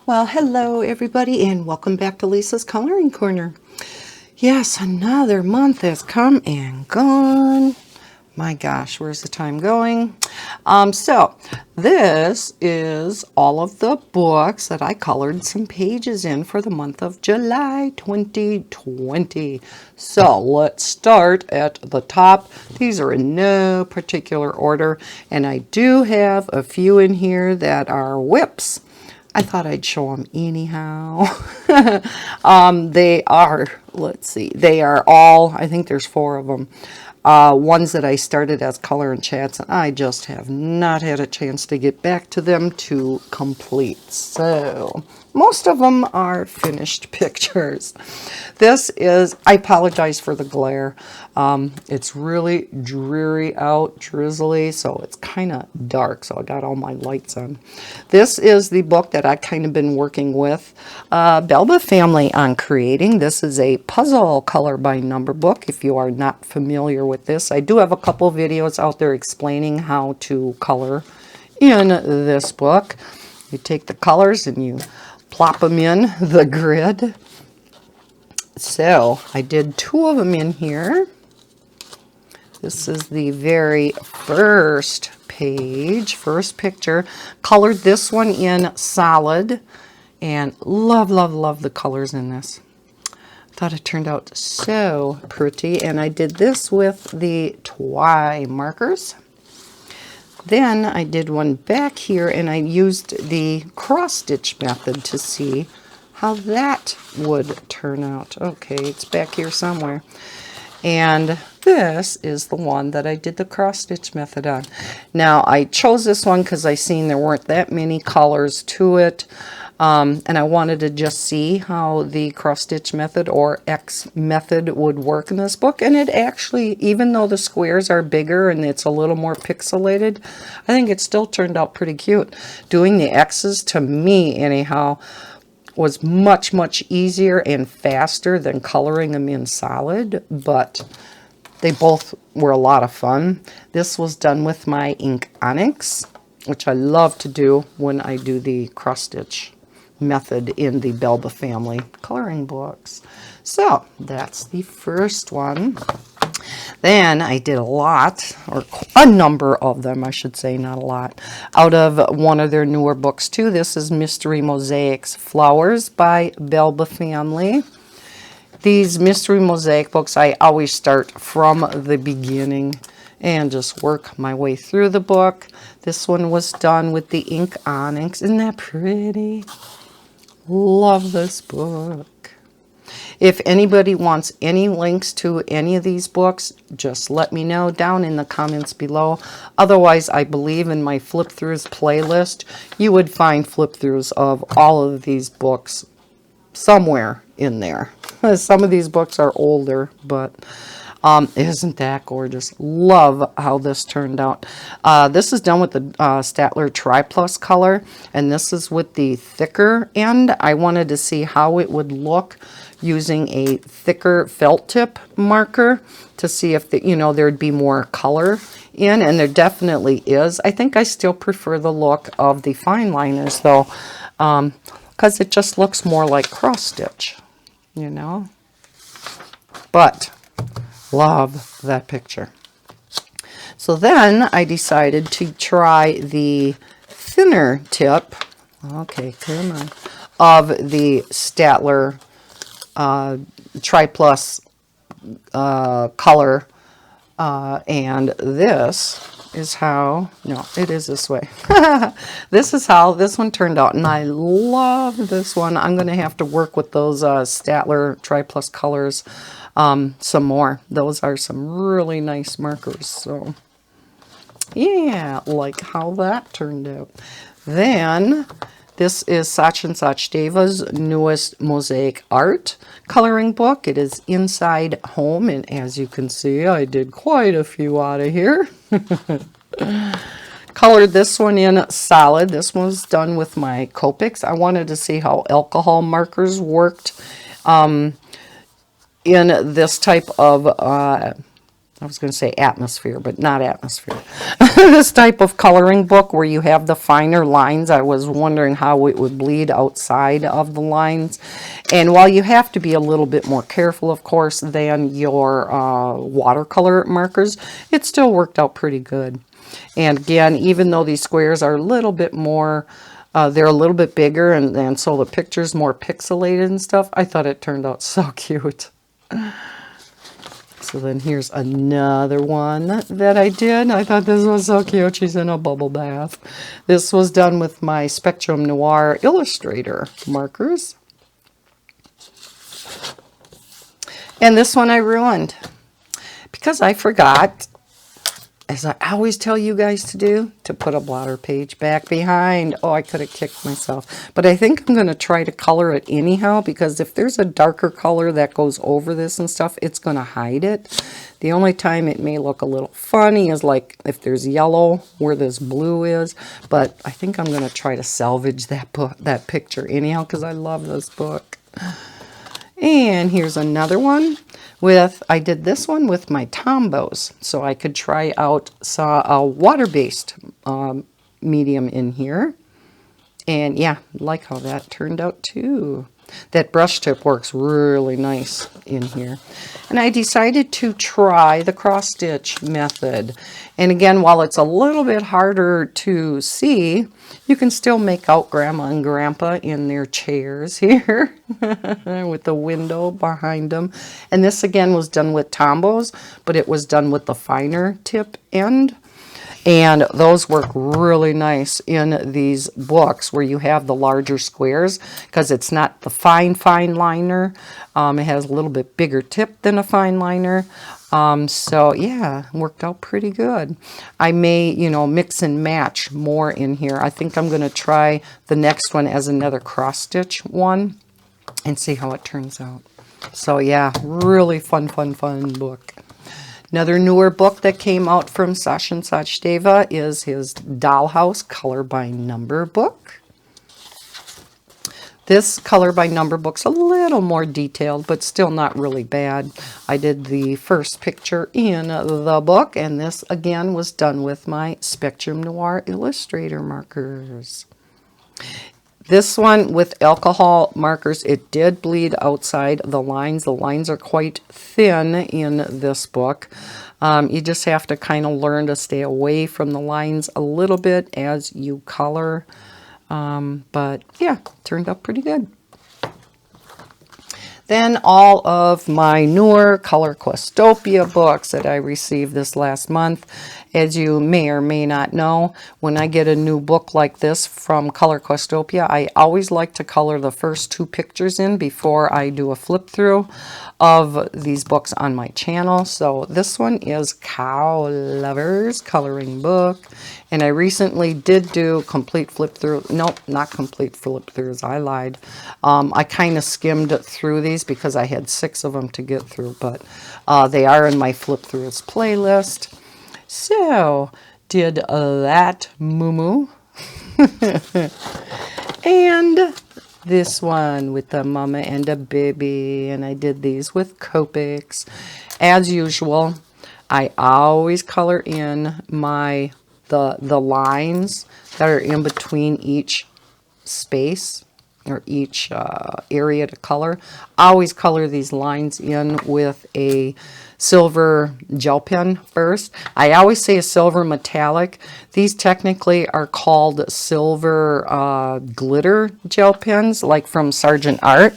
Well, hello everybody and welcome back to Lisa's Coloring Corner. Yes, another month has come and gone. My gosh, where's the time going? So this is all of the books that I colored some pages in for the month of July 2020. So let's start at the top. These are in no particular order, and I do have a few in here that are whips. I thought I'd show them anyhow. They are, let's see, they are all, I think there's 4 of them. Ones that I started as color and chats, and I just have not had a chance to get back to them to complete. So most of them are finished pictures. This is, I apologize for the glare. It's really dreary out, drizzly, so it's kind of dark, so I got all my lights on. This is the book that I've kind of been working with Belba family on creating. This is a puzzle color by number book. If you are not familiar with this, I do have a couple videos out there explaining how to color in this book. You take the colors and you plop them in the grid. So I did 2 of them in here. This is the very first page, first picture. Colored this one in solid and love, love, love the colors in this. Thought it turned out so pretty, and I did this with the Twi markers. Then I did one back here and I used the cross stitch method to see how that would turn out. Okay, it's back here somewhere. And this is the one that I did the cross stitch method on. Now I chose this one because I seen there weren't that many colors to it. And I wanted to just see how the cross stitch method or X method would work in this book. And it actually, even though the squares are bigger and it's a little more pixelated, I think it still turned out pretty cute. Doing the X's, to me anyhow, was much, much easier and faster than coloring them in solid, but they both were a lot of fun. This was done with my ink onyx, which I love to do when I do the cross stitch method in the Belba family coloring books. So that's the first one. Then I did a lot, or a number of them, I should say, not a lot, out of one of their newer books too. This is Mystery Mosaics Flowers by Belba family. These Mystery Mosaic books, I always start from the beginning and just work my way through the book. This one was done with the ink onyx. Isn't that pretty? Love this book. If anybody wants any links to any of these books, just let me know down in the comments below. Otherwise, I believe in my flip throughs playlist, you would find flip throughs of all of these books somewhere in there. Some of these books are older, but isn't that gorgeous? Love how this turned out. This is done with the Staedtler Tri-Plus color, and this is with the thicker end. I wanted to see how it would look using a thicker felt tip marker to see if there'd be more color in, and there definitely is. I think I still prefer the look of the fine liners though, because it just looks more like cross stitch, but love that picture. So then I decided to try the thinner tip, okay, come on, of the Staedtler Tri-Plus color, and this is how, no, it is this way. This is how this one turned out, and I love this one. I'm going to have to work with those Staedtler Tri-Plus colors some more. Those are some really nice markers. So yeah, like how that turned out. Then this is Sachdeva's newest mosaic art coloring book. It is Inside Home, and as you can see, I did quite a few out of here. Colored this one in solid. This one was done with my Copics. I wanted to see how alcohol markers worked in this type of I was going to say atmosphere, but not atmosphere. This type of coloring book where you have the finer lines. I was wondering how it would bleed outside of the lines. And while you have to be a little bit more careful, of course, than your watercolor markers, it still worked out pretty good. And again, even though these squares are a little bit more, they're a little bit bigger, and so the picture's more pixelated and stuff, I thought it turned out so cute. So then here's another one that I did. I thought this was so cute. She's in a bubble bath. This was done with my Spectrum Noir Illustrator markers. And this one I ruined because I forgot, as I always tell you guys to do, to put a blotter page back behind. Oh, I could have kicked myself. But I think I'm going to try to color it anyhow, because if there's a darker color that goes over this and stuff, it's going to hide it. The only time it may look a little funny is like if there's yellow where this blue is. But I think I'm going to try to salvage that picture anyhow, because I love this book. And here's another one with, I did this one with my Tombos, so I could try out a water-based medium in here. And yeah, like how that turned out too. That brush tip works really nice in here. And I decided to try the cross stitch method. And again, while it's a little bit harder to see, you can still make out Grandma and Grandpa in their chairs here with the window behind them. And this again was done with Tombos, but it was done with the finer tip end. And those work really nice in these books where you have the larger squares, because it's not the fine liner. It has a little bit bigger tip than a fine liner. So yeah, worked out pretty good. I may, mix and match more in here. I think I'm going to try the next one as another cross stitch one and see how it turns out. So yeah, really fun book. Another newer book that came out from Sashin Sachdeva is his Dollhouse Color by Number book. This color by number book's a little more detailed, but still not really bad. I did the first picture in the book, and this again was done with my Spectrum Noir Illustrator markers. This one with alcohol markers, it did bleed outside the lines. The lines are quite thin in this book. You just have to kind of learn to stay away from the lines a little bit as you color. But yeah, turned out pretty good. Then all of my newer Color Questopia books that I received this last month. As you may or may not know, when I get a new book like this from Color Questopia, I always like to color the first 2 pictures in before I do a flip through of these books on my channel. So this one is Cow Lovers Coloring Book. And I recently did do complete flip through. Nope, not complete flip throughs. I lied. I kind of skimmed through these because I had 6 of them to get through, but they are in my flip throughs playlist. So, did that moo-moo. And this one with the mama and a baby. And I did these with Copics. As usual, I always color in the lines that are in between each space or each area to color. I always color these lines in with a silver gel pen first. I always say a silver metallic. These technically are called silver glitter gel pens, like from Sargent Art,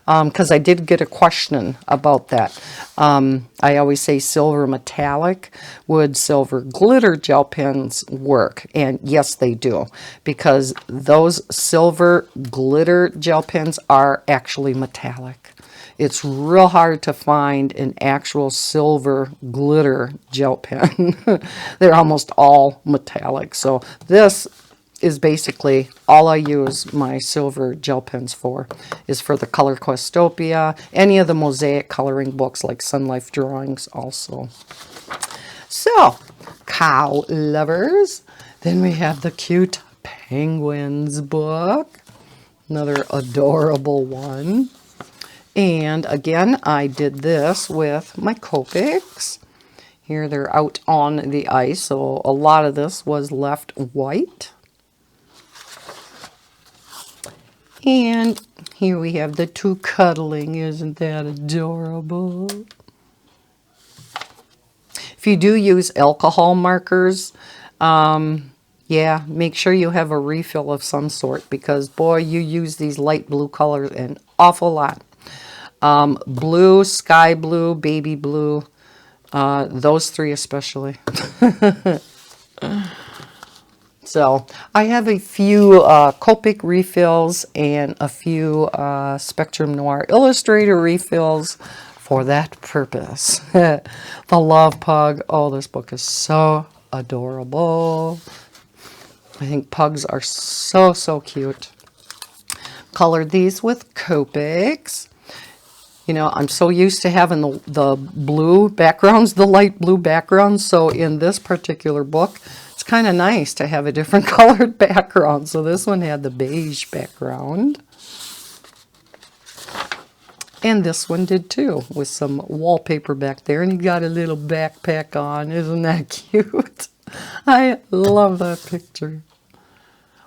because I did get a question about that. I always say silver metallic. Would silver glitter gel pens work? And yes, they do, because those silver glitter gel pens are actually metallic. It's real hard to find an actual silver glitter gel pen. They're almost all metallic. So this is basically all I use my silver gel pens for, is for the Color Questopia, any of the Mosaic coloring books like Sun Life Drawings also. So, Cow Lovers. Then we have the Cute Penguins book. Another adorable one. And again, I did this with my Copics. Here they're out on the ice, so a lot of this was left white. And here we have the two cuddling. Isn't that adorable? If you do use alcohol markers, yeah, make sure you have a refill of some sort, because boy, you use these light blue colors an awful lot. Blue, sky blue, baby blue, those three especially. So I have a few Copic refills and a few Spectrum Noir Illustrator refills for that purpose. The Love Pug. Oh, this book is so adorable. I think pugs are so, so cute. Colored these with Copics. You know, I'm so used to having the blue backgrounds, the light blue backgrounds. So in this particular book, it's kind of nice to have a different colored background. So this one had the beige background. And this one did too, with some wallpaper back there. And he got a little backpack on. Isn't that cute? I love that picture.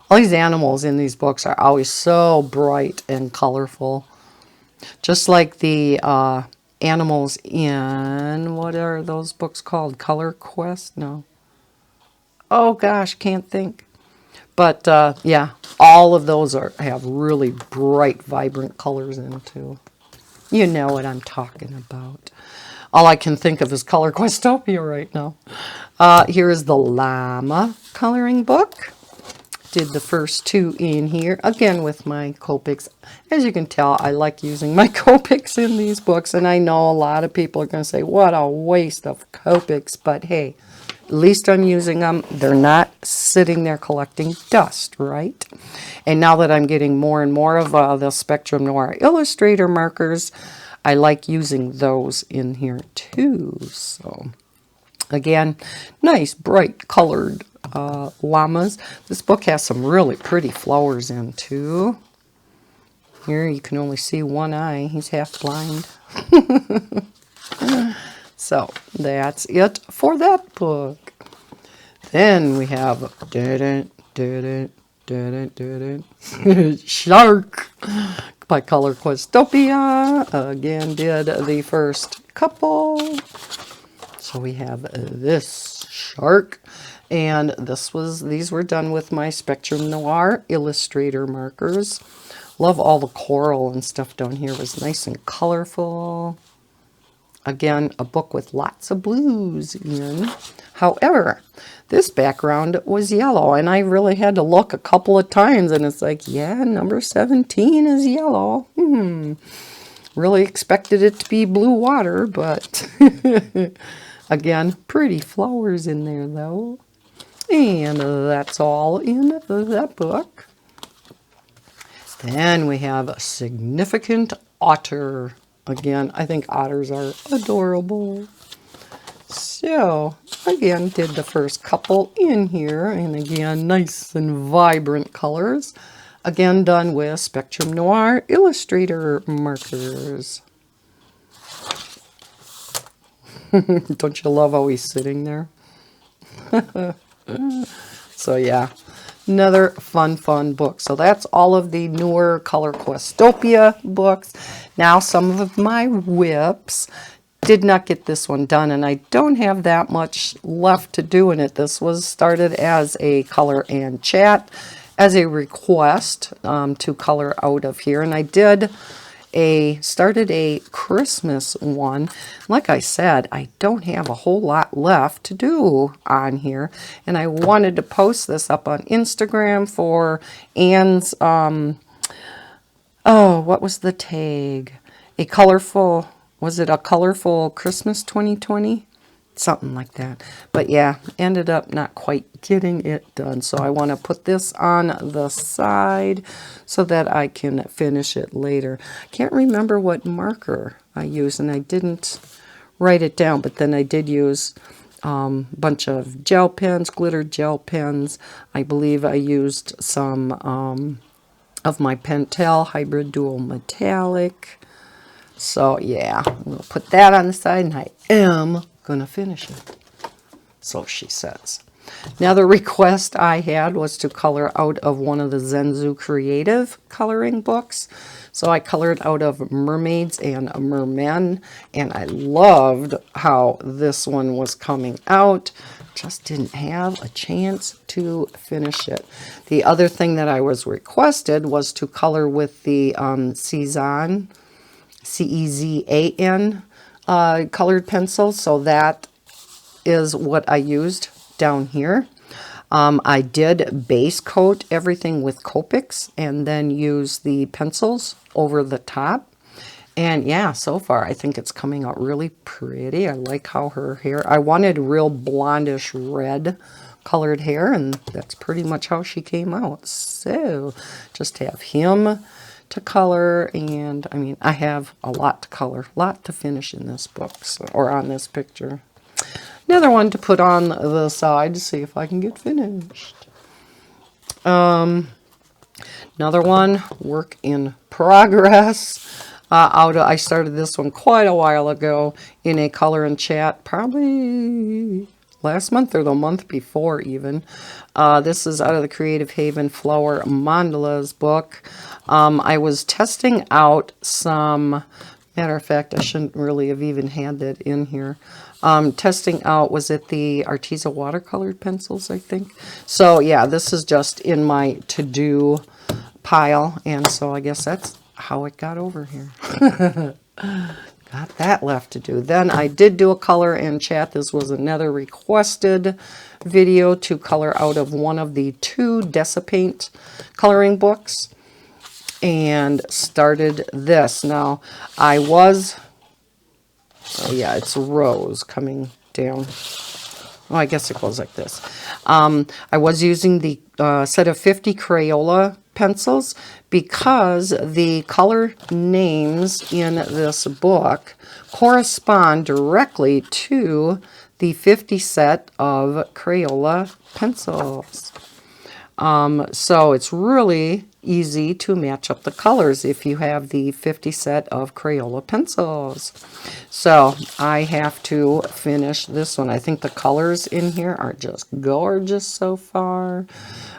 All these animals in these books are always so bright and colorful. Just like the animals in, what are those books called? Color Quest? No. Oh gosh, can't think. But yeah, all of those have really bright, vibrant colors in too. You know what I'm talking about. All I can think of is Color Questopia right now. Here is the Llama coloring book. Did the first two in here, again with my Copics. As you can tell, I like using my Copics in these books, and I know a lot of people are going to say, what a waste of Copics, but hey, at least I'm using them. They're not sitting there collecting dust, right? And now that I'm getting more and more of the Spectrum Noir Illustrator markers, I like using those in here too. So again, nice bright colored llamas. This book has some really pretty flowers in too. Here you can only see one eye. He's half blind. So that's it for that book. Then we have Shark by Color Questopia. Again, did the first couple. So we have this shark. And these were done with my Spectrum Noir Illustrator markers. Love all the coral and stuff down here. It was nice and colorful. Again, a book with lots of blues in. However, this background was yellow, and I really had to look a couple of times, and it's like, yeah, number 17 is yellow. Really expected it to be blue water, but again, pretty flowers in there, though. And that's all in that book. Then we have a Significant Otter. Again, I think otters are adorable. So, again, did the first couple in here. And again, nice and vibrant colors. Again, done with Spectrum Noir Illustrator markers. Don't you love how he's sitting there? So yeah, another fun book. So that's all of the newer Color Questopia books. Now some of my whips. Did not get this one done, and I don't have that much left to do in it. This was started as a color and chat, as a request to color out of here, and I did started a Christmas one. Like I said, I don't have a whole lot left to do on here, and I wanted to post this up on Instagram for Anne's oh, what was the tag? Was it a colorful Christmas 2020? Something like that. But yeah, ended up not quite getting it done. So I want to put this on the side so that I can finish it later. Can't remember what marker I used, and I didn't write it down, but then I did use a bunch of gel pens, glitter gel pens. I believe I used some of my Pentel Hybrid Dual Metallic. So yeah, we'll put that on the side, and I am gonna finish it. So she says. Now the request I had was to color out of one of the Zenzu Creative coloring books. So I colored out of mermaids and mermen, and I loved how this one was coming out. Just didn't have a chance to finish it. The other thing that I was requested was to color with the Cezanne, C-E-Z-A-N colored pencil. So that is what I used down here. I did base coat everything with Copics and then use the pencils over the top. And yeah, so far I think it's coming out really pretty. I like how her hair, I wanted real blondish red colored hair, and that's pretty much how she came out. So just have him to color, and I mean, I have a lot to color, a lot to finish in this book, so, or on this picture. Another one to put on the side to see if I can get finished. Another one, work in progress. I started this one quite a while ago in a color and chat, probably last month or the month before even. This is out of the Creative Haven Flower Mandalas book. I was testing out some, matter of fact, I shouldn't really have even had that in here. Testing out, was it the Arteza watercolored pencils, I think? So yeah, this is just in my to-do pile, and so I guess that's how it got over here. Got that left to do. Then I did do a color and chat. This was another requested video to color out of one of the 2 Decipaint coloring books, and started this. Now I was, oh yeah, it's rows coming down. Oh, I guess it goes like this. I was using the set of 50 Crayola pencils because the color names in this book correspond directly to the 50 set of Crayola pencils. So it's really easy to match up the colors if you have the 50 set of Crayola pencils. So I have to finish this one. I think the colors in here are just gorgeous so far.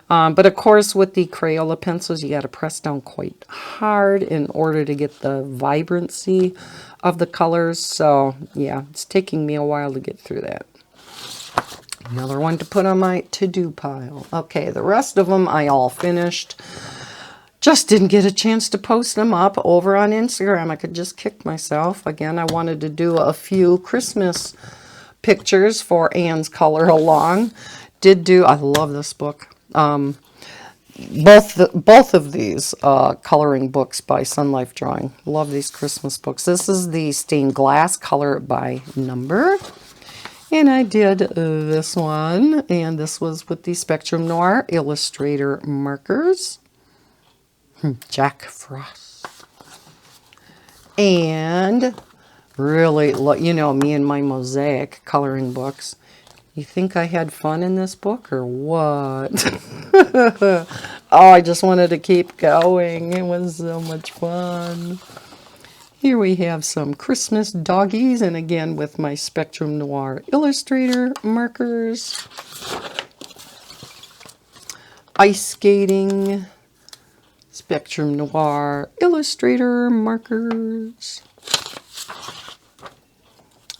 But of course with the Crayola pencils you got to press down quite hard in order to get the vibrancy of the colors. So yeah, it's taking me a while to get through that. Another one to put on my to-do pile. Okay, the rest of them I all finished. Just didn't get a chance to post them up over on Instagram. I could just kick myself. Again, I wanted to do a few Christmas pictures for Anne's color along. Did do, I love this book. Both of these coloring books by Sun Life Drawing. Love these Christmas books. This is the stained glass color by number. And I did this one, and this was with the Spectrum Noir Illustrator markers. Jack Frost. And really, you know, me and my Mosaic coloring books. You think I had fun in this book or what? Oh, I just wanted to keep going. It was so much fun. Here we have some Christmas doggies, and again with my Spectrum Noir Illustrator markers. Ice skating, Spectrum Noir Illustrator markers.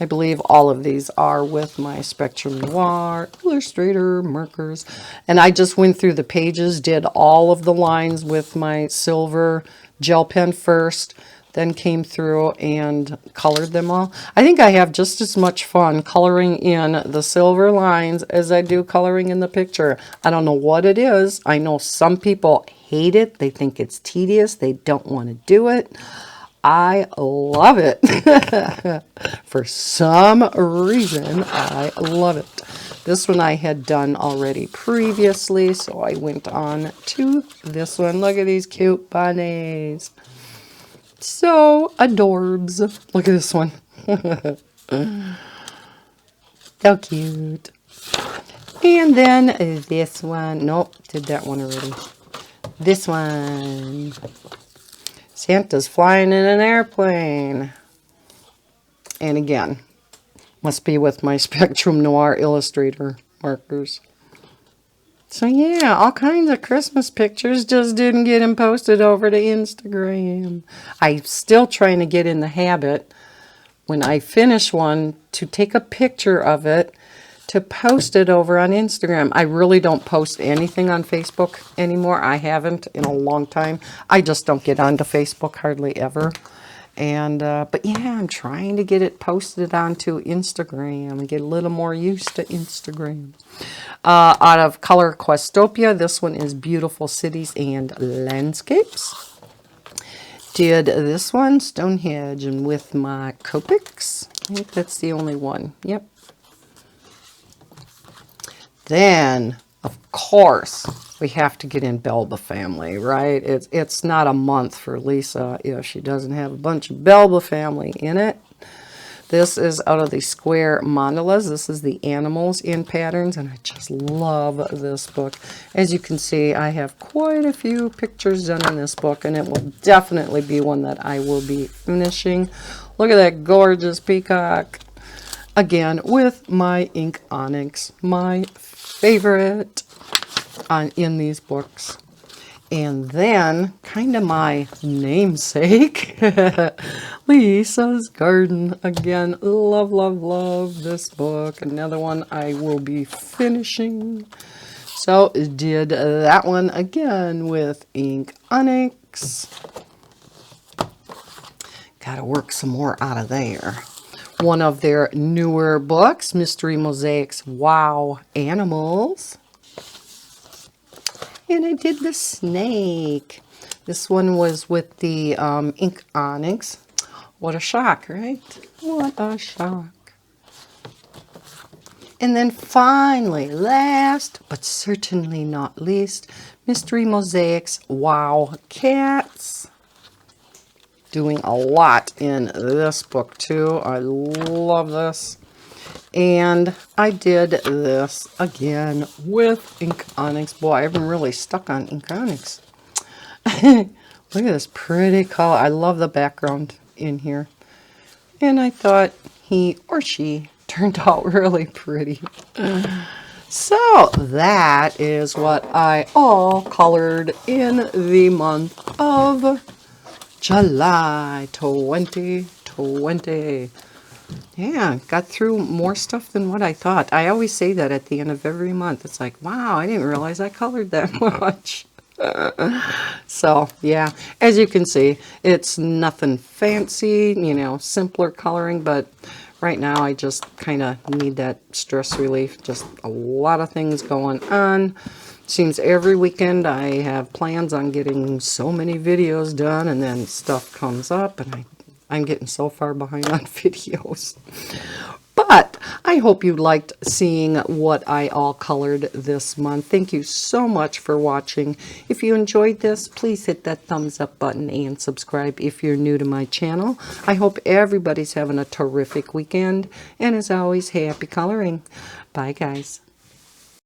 I believe all of these are with my Spectrum Noir Illustrator markers. And I just went through the pages, did all of the lines with my silver gel pen first, then came through and colored them all. I think I have just as much fun coloring in the silver lines as I do coloring in the picture. I don't know what it is. I know some people hate it. They think it's tedious. They don't want to do it. I love it. For some reason, I love it. This one I had done already previously, so I went on to this one. Look at these cute bunnies. So adorbs. Look at this one. So cute. And then this one. Nope, did that one already. This one. Santa's flying in an airplane. And again, Must be with my Spectrum Noir Illustrator markers. So yeah, all kinds of Christmas pictures, just didn't get them posted over to Instagram. I'm still trying to get in the habit, when I finish one, to take a picture of it, to post it over on Instagram. I really don't post anything on Facebook anymore. I haven't in a long time. I just don't get onto Facebook hardly ever. And but yeah, I'm trying to get it posted onto Instagram and get a little more used to Instagram. Out of color Questopia, this one is Beautiful Cities and Landscapes. Did this one, Stonehenge, and with my Copics. I think that's the only one. Yep. Then, of course, we have to get in Belba family, right? It's not a month for Lisa if she doesn't have a bunch of Belba family in it. This is out of the square mandalas. This is the animals in patterns, and I just love this book. As you can see, I have quite a few pictures done in this book, and it will definitely be one that I will be finishing. Look at that gorgeous peacock. Again, with my ink onyx, my favorite in these books. And then, kind of my namesake, Lisa's Garden. Again, love, love, love this book. Another one I will be finishing. So, did that one again with ink onyx. Gotta work some more out of there. One of their newer books, Mystery Mosaics, Wow Animals. And I did the snake. This one was with the ink onyx. What a shock, right? What a shock. And then finally, last but certainly not least, Mystery Mosaics, Wow Cats. Doing a lot in this book too. I love this. And I did this again with ink onyx. Boy, I haven't really stuck on ink onyx. Look at this pretty color. I love the background in here. And I thought he or she turned out really pretty. So that is what I all colored in the month of July 2020. Yeah, got through more stuff than what I thought. I always say that at the end of every month. It's like, wow, I didn't realize I colored that much. So, yeah, as you can see, it's nothing fancy, you know, simpler coloring, but right now I just kind of need that stress relief. Just a lot of things going on. Seems every weekend I have plans on getting so many videos done, and then stuff comes up, and I'm getting so far behind on videos. But I hope you liked seeing what I all colored this month. Thank you so much for watching. If you enjoyed this, please hit that thumbs up button and subscribe if you're new to my channel. I hope everybody's having a terrific weekend. And as always, happy coloring. Bye, guys.